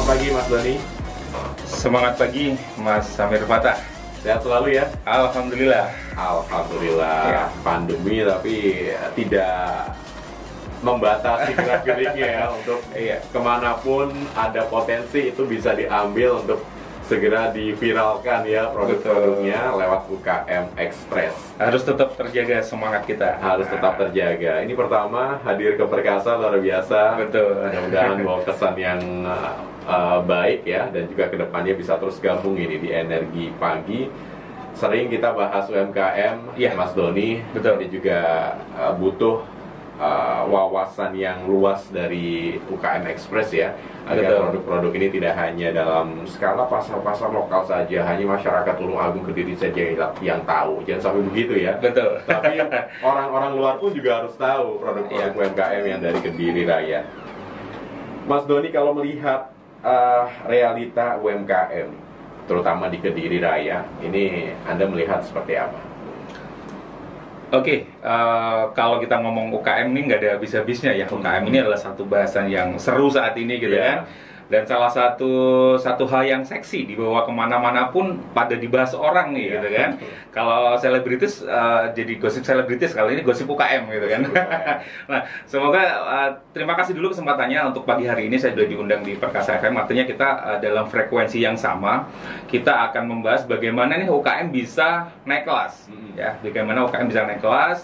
pagi Mas Doni. Semangat pagi Mas Samir Fatah. Sehat selalu ya. Alhamdulillah. Alhamdulillah. Ya. Pandemi tapi tidak membatasi gerak-geriknya ya untuk kemanapun ada potensi itu bisa diambil untuk segera diviralkan ya produk-produknya lewat UKM Express. Harus tetap terjaga semangat kita. Harus tetap terjaga. Ini pertama hadir ke Perkasa luar biasa. Betul. Mudah-mudahan bawa kesan yang baik ya, dan juga kedepannya bisa terus gabung ini di Energi Pagi. Sering kita bahas UMKM, Ya. Mas Doni. Betul. Ini juga butuh wawasan yang luas dari UKM Express ya, agar Betul. produk-produk ini tidak hanya dalam skala pasar-pasar lokal saja, hanya masyarakat Tulungagung Kediri saja yang tahu. Jangan sampai begitu ya. Betul. Tapi orang-orang luar pun juga harus tahu produk-produk UMKM yang dari Kediri Raya. Mas Doni, kalau melihat realita UMKM, terutama di Kediri Raya, ini Anda melihat seperti apa? Oke, kalau kita ngomong UKM ini nggak ada habis-habisnya ya. UKM ini adalah satu bahasan yang seru saat ini gitu Yeah. kan. Dan salah satu hal yang seksi dibawa kemana-mana pun pada dibahas orang nih gitu kan. Kalau selebritis jadi gosip selebritis, kali ini gosip UKM gitu kan. Nah, semoga terima kasih dulu kesempatannya untuk pagi hari ini saya sudah diundang di Perkasa FM. Artinya kita dalam frekuensi yang sama, kita akan membahas bagaimana nih UKM bisa naik kelas. Ya, bagaimana UKM bisa naik kelas.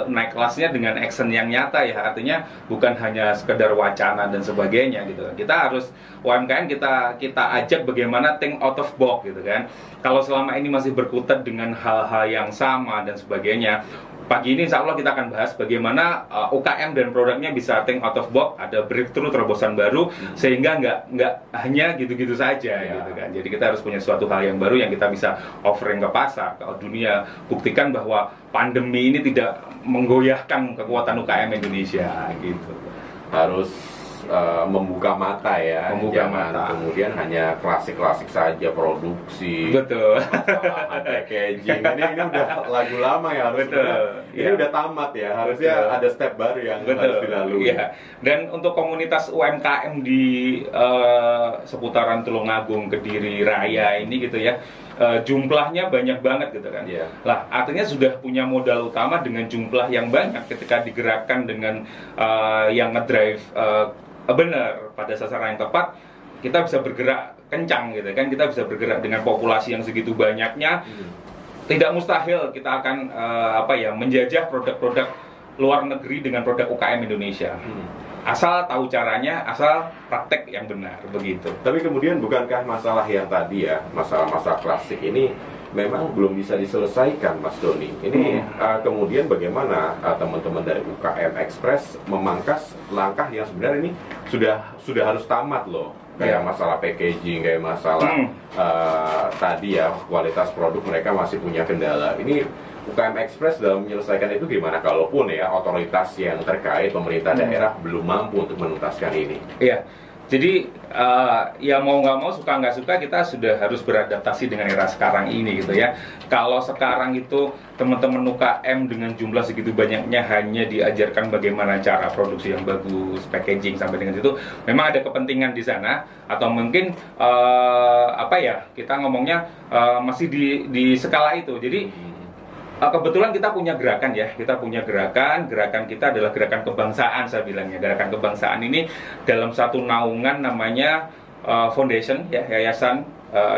Naik kelasnya dengan action yang nyata ya, artinya bukan hanya sekedar wacana dan sebagainya gitu. Kita harus UMKM kita ajak bagaimana think out of box gitu kan. Kalau selama ini masih berkutat dengan hal-hal yang sama dan sebagainya, pagi ini insya Allah kita akan bahas bagaimana UKM dan produknya bisa think out of box, ada breakthrough, terobosan baru, sehingga nggak hanya gitu-gitu saja gitu kan. Jadi kita harus punya suatu hal yang baru yang kita bisa offering ke pasar, ke dunia, buktikan bahwa pandemi ini tidak menggoyahkan kekuatan UKM Indonesia gitu. Harus membuka mata ya, Membuka jangan mata. kemudian hanya klasik-klasik saja produksi. Betul. Packaging ini udah lagu lama ya, harus Betul. ini Ya. udah tamat ya, harusnya Betul. ada step baru yang harus dilalui. Iya. Dan untuk komunitas UMKM di seputaran Tulungagung, Kediri Raya ini gitu ya, jumlahnya banyak banget gitu kan. Iya. Lah, artinya sudah punya modal utama dengan jumlah yang banyak ketika digerakkan dengan yang ngedrive benar pada sasaran yang tepat, kita bisa bergerak kencang gitu kan. Kita bisa bergerak dengan populasi yang segitu banyaknya. Tidak mustahil kita akan menjajah produk-produk luar negeri dengan produk UKM Indonesia. Asal tahu caranya, asal praktek yang benar begitu. Tapi kemudian bukankah masalah yang tadi ya, masalah-masalah klasik ini memang belum bisa diselesaikan, Mas Doni? Ini kemudian bagaimana teman-teman dari UKM Express memangkas langkah yang sebenarnya ini sudah harus tamat loh, kayak masalah packaging, kayak masalah tadi ya, kualitas produk mereka masih punya kendala. Ini UKM Express dalam menyelesaikan itu gimana? Kalaupun ya otoritas yang terkait pemerintah daerah belum mampu untuk menuntaskan ini. Iya. Jadi ya mau nggak mau, suka nggak suka, kita sudah harus beradaptasi dengan era sekarang ini gitu ya. Kalau sekarang itu teman-teman UKM dengan jumlah segitu banyaknya hanya diajarkan bagaimana cara produksi yang bagus, packaging sampai dengan itu, memang ada kepentingan di sana, atau mungkin kita ngomongnya masih di skala itu. Jadi kebetulan kita punya gerakan ya, gerakan kita adalah gerakan kebangsaan, saya bilangnya. Gerakan kebangsaan ini dalam satu naungan namanya foundation ya, yayasan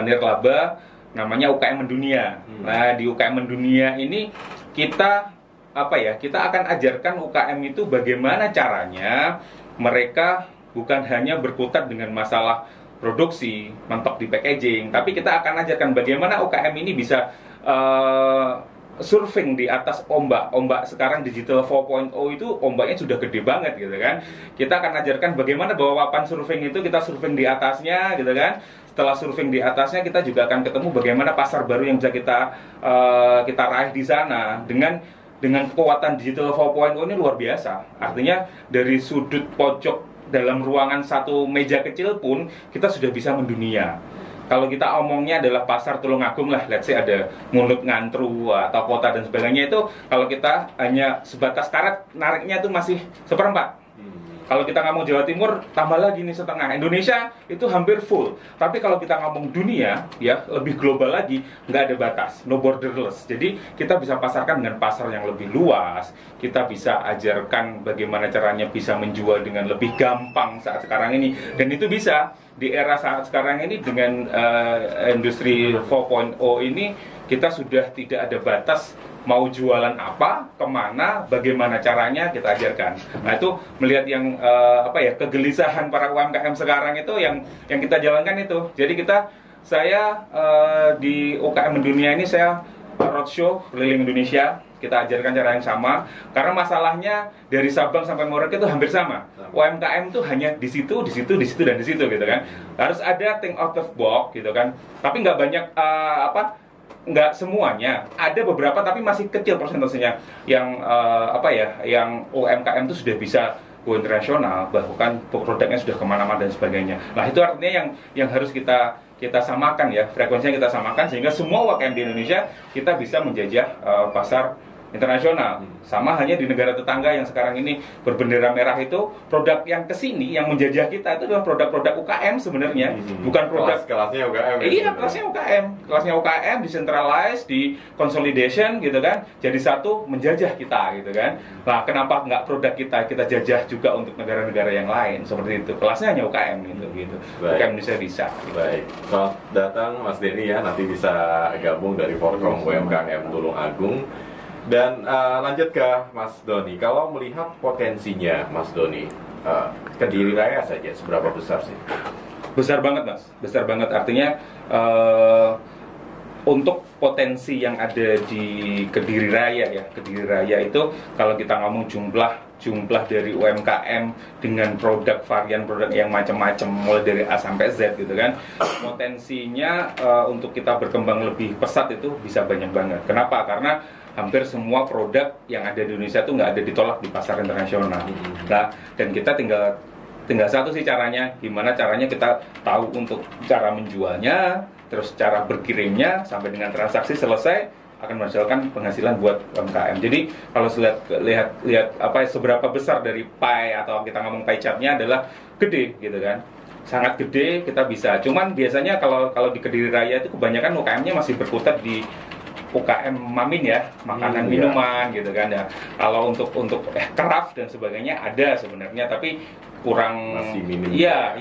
nirlaba, namanya UKM Mendunia. Nah, di UKM Mendunia ini kita akan ajarkan UKM itu bagaimana caranya mereka bukan hanya berkutat dengan masalah produksi, mentok di packaging, tapi kita akan ajarkan bagaimana UKM ini bisa surfing di atas ombak sekarang digital 4.0 itu ombaknya sudah gede banget gitu kan. Kita akan ajarkan bagaimana bahwa papan surfing itu kita surfing di atasnya gitu kan. Setelah surfing di atasnya, kita juga akan ketemu bagaimana pasar baru yang bisa kita raih di sana dengan kekuatan digital 4.0 ini luar biasa. Artinya dari sudut pojok dalam ruangan satu meja kecil pun kita sudah bisa mendunia. Kalau kita omongnya adalah pasar Tulungagung lah, let's say ada Mulut Ngantru atau kota dan sebagainya, itu kalau kita hanya sebatas karet, nariknya itu masih seperempat. Kalau kita ngomong Jawa Timur, tambah lagi nih setengah. Indonesia itu hampir full. Tapi kalau kita ngomong dunia, ya lebih global lagi, nggak ada batas, no borderless. Jadi kita bisa pasarkan dengan pasar yang lebih luas. Kita bisa ajarkan bagaimana caranya bisa menjual dengan lebih gampang saat sekarang ini. Dan itu bisa di era saat sekarang ini dengan industri 4.0 ini, kita sudah tidak ada batas mau jualan apa, kemana, bagaimana caranya kita ajarkan. Nah itu melihat yang kegelisahan para UMKM sekarang itu yang kita jalankan itu. Jadi saya di UKM Mendunia ini saya roadshow keliling Indonesia. Kita ajarkan cara yang sama, karena masalahnya dari Sabang sampai Merauke itu hampir sama. UMKM itu hanya di situ, dan di situ gitu kan. Harus ada think out of box gitu kan. Tapi nggak banyak nggak semuanya, ada beberapa tapi masih kecil persentasenya yang yang UMKM itu sudah bisa go internasional, bahkan produknya sudah kemana-mana dan sebagainya. Nah itu artinya yang harus kita samakan ya, frekuensinya kita samakan sehingga semua UMKM di Indonesia kita bisa menjajah pasar internasional. Sama hanya di negara tetangga yang sekarang ini berbendera merah itu, produk yang kesini yang menjajah kita itu adalah produk-produk UKM sebenarnya, bukan produk kelasnya UKM. Iya, kelasnya UKM decentralized, di consolidation gitu kan, jadi satu menjajah kita gitu kan. Nah, kenapa nggak produk kita jajah juga untuk negara-negara yang lain seperti itu? Kelasnya hanya UKM gitu. UKM bisa. Baik, selamat datang Mas Denny ya, nanti bisa gabung dari Forkom UMKM Tulung Agung. Dan lanjut ke Mas Doni, kalau melihat potensinya Mas Doni, Kediri Raya saja seberapa besar sih? Besar banget Mas, besar banget. Artinya untuk potensi yang ada di Kediri Raya ya, Kediri Raya itu kalau kita ngomong jumlah dari UMKM dengan varian produk yang macam-macam mulai dari A sampai Z gitu kan, potensinya untuk kita berkembang lebih pesat itu bisa banyak banget. Kenapa? Karena hampir semua produk yang ada di Indonesia itu nggak ada ditolak di pasar internasional. Nah, dan kita tinggal satu sih caranya, gimana caranya kita tahu untuk cara menjualnya, terus cara berkirimnya sampai dengan transaksi selesai akan menghasilkan penghasilan buat UMKM. Jadi kalau lihat seberapa besar dari pie atau kita ngomong pie chart-nya adalah gede gitu kan. Sangat gede kita bisa. Cuman biasanya kalau di Kediri Raya itu kebanyakan UKM-nya masih berkutat di UKM Mamin ya, makanan minuman gitu kan ya. Kalau untuk craft dan sebagainya ada sebenarnya, tapi kurang masih minim. Iya,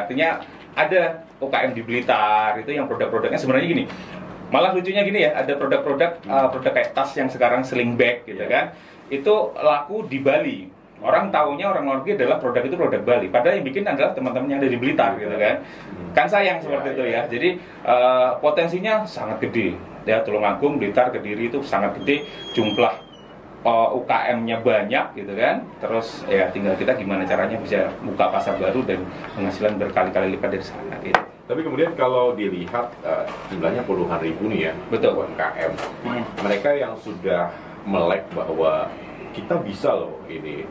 artinya ada UKM di Blitar itu yang produk-produknya sebenarnya gini. Malah lucunya gini ya, ada produk kayak tas yang sekarang sling bag gitu kan. Itu laku di Bali. Orang taunya orang luar negeri adalah produk itu produk Bali, padahal yang bikin adalah teman-teman yang ada di Blitar gitu kan. Kan sayang seperti itu ya. Jadi potensinya sangat gede. Ya, Tulungagung, Blitar, Kediri itu sangat gede, jumlah UKM-nya banyak gitu kan. Terus ya tinggal kita gimana caranya bisa buka pasar baru dan penghasilan berkali-kali lipat dari sana gitu. Tapi kemudian kalau dilihat jumlahnya puluhan ribu nih ya, betul, UMKM. Mereka yang sudah melek bahwa kita bisa loh ini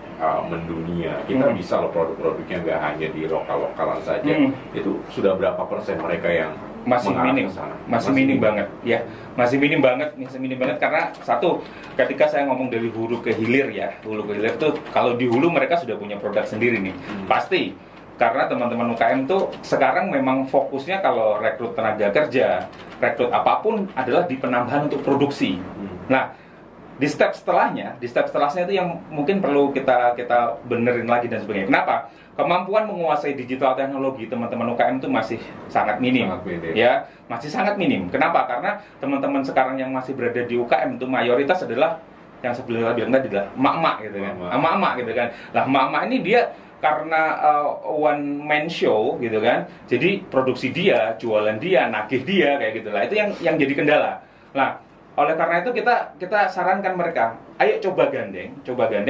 mendunia, kita bisa loh produk-produknya nggak hanya di lokal-lokalan saja. Itu sudah berapa persen mereka yang masih minim banget ya, masih minim banget karena satu, ketika saya ngomong dari hulu ke hilir ya, hulu ke hilir tuh kalau di hulu mereka sudah punya produk sendiri nih, pasti. Karena teman-teman UKM tuh sekarang memang fokusnya kalau rekrut tenaga kerja, rekrut apapun adalah di penambahan untuk produksi. Nah, di step setelahnya itu yang mungkin perlu kita benerin lagi dan sebagainya. Kenapa? Kemampuan menguasai digital teknologi teman-teman UKM itu masih sangat minim. Ya, masih sangat minim. Kenapa? Karena teman-teman sekarang yang masih berada di UKM itu mayoritas adalah yang sebelumnya bilang tadi adalah emak-emak gitu kan. Emak-emak gitu kan. Lah emak-emak ini dia karena one man show gitu kan. Jadi produksi dia, jualan dia, nagih dia kayak gitu lah. Itu yang jadi kendala. Nah, oleh karena itu kita sarankan mereka, ayo coba gandeng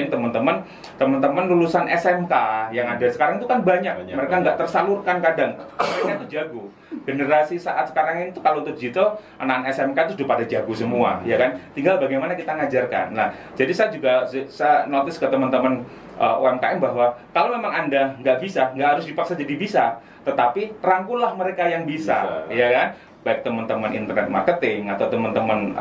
teman-teman lulusan SMK yang ada sekarang itu kan banyak. Mereka nggak tersalurkan kadang, mereka itu jago. Generasi saat sekarang ini tuh kalau untuk digital, anak-anak SMK itu sudah pada jago semua, ya kan? Tinggal bagaimana kita ngajarkan. Nah, jadi saya notice ke teman-teman UMKM bahwa kalau memang Anda nggak bisa, nggak harus dipaksa jadi bisa, tetapi rangkullah mereka yang bisa. Ya kan? baik teman-teman internet marketing atau teman-teman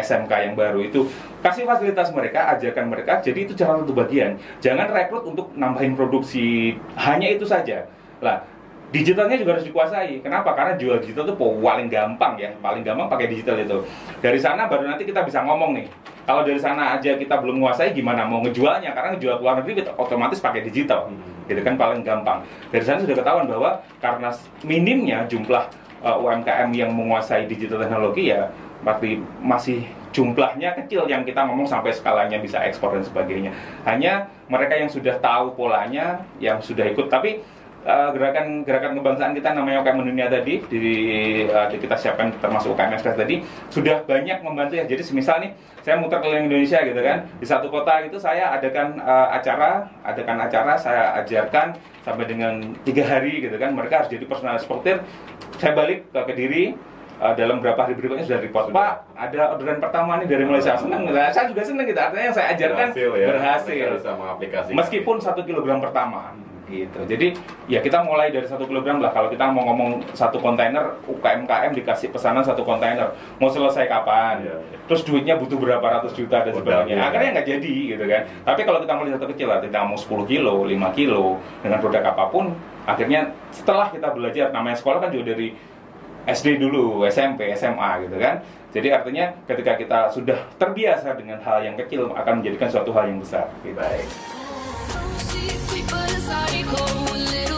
SMK yang baru itu, kasih fasilitas mereka, ajarkan mereka. Jadi itu cara satu bagian. Jangan rekrut untuk nambahin produksi, hanya itu saja. Lah, digitalnya juga harus dikuasai. Kenapa? Karena jual digital itu paling gampang ya, paling gampang pakai digital itu. Dari sana baru nanti kita bisa ngomong nih. Kalau dari sana aja kita belum menguasai, gimana mau ngejualnya? Karena ngejual ke luar negeri otomatis pakai digital. Gitu kan paling gampang. Dari sana sudah ketahuan bahwa karena minimnya jumlah UMKM yang menguasai digital teknologi ya, berarti masih jumlahnya kecil yang kita ngomong sampai skalanya bisa ekspor dan sebagainya. Hanya mereka yang sudah tahu polanya, yang sudah ikut. Tapi gerakan kebangsaan kita namanya UKM Mendunia tadi kita siapkan termasuk UKM Express tadi sudah banyak membantu ya. Jadi semisal nih saya muter keliling Indonesia gitu kan, di satu kota itu saya adakan acara saya ajarkan sampai dengan 3 hari gitu kan, mereka harus jadi personal eksportir. Saya balik ke Kediri, dalam beberapa hari berikutnya sudah report, Pak, ada orderan pertama nih dari Malaysia. Senang, saya juga senang gitu, artinya yang saya ajarkan berhasil. Meskipun 1 kilogram pertama gitu. Jadi ya kita mulai dari 1 kilogram lah. Kalau kita mau ngomong 1 kontainer, UKM dikasih pesanan 1 kontainer, mau selesai kapan? Terus duitnya butuh berapa ratus juta dan sebagainya. Akhirnya nggak jadi gitu kan. Tapi kalau kita mulai 1 kecil lah, kita mau 10 kilo, 5 kilo dengan produk apapun, akhirnya setelah kita belajar, namanya sekolah kan juga dari SD dulu, SMP, SMA gitu kan. Jadi artinya ketika kita sudah terbiasa dengan hal yang kecil akan menjadikan suatu hal yang besar. Baik. But it's like cold.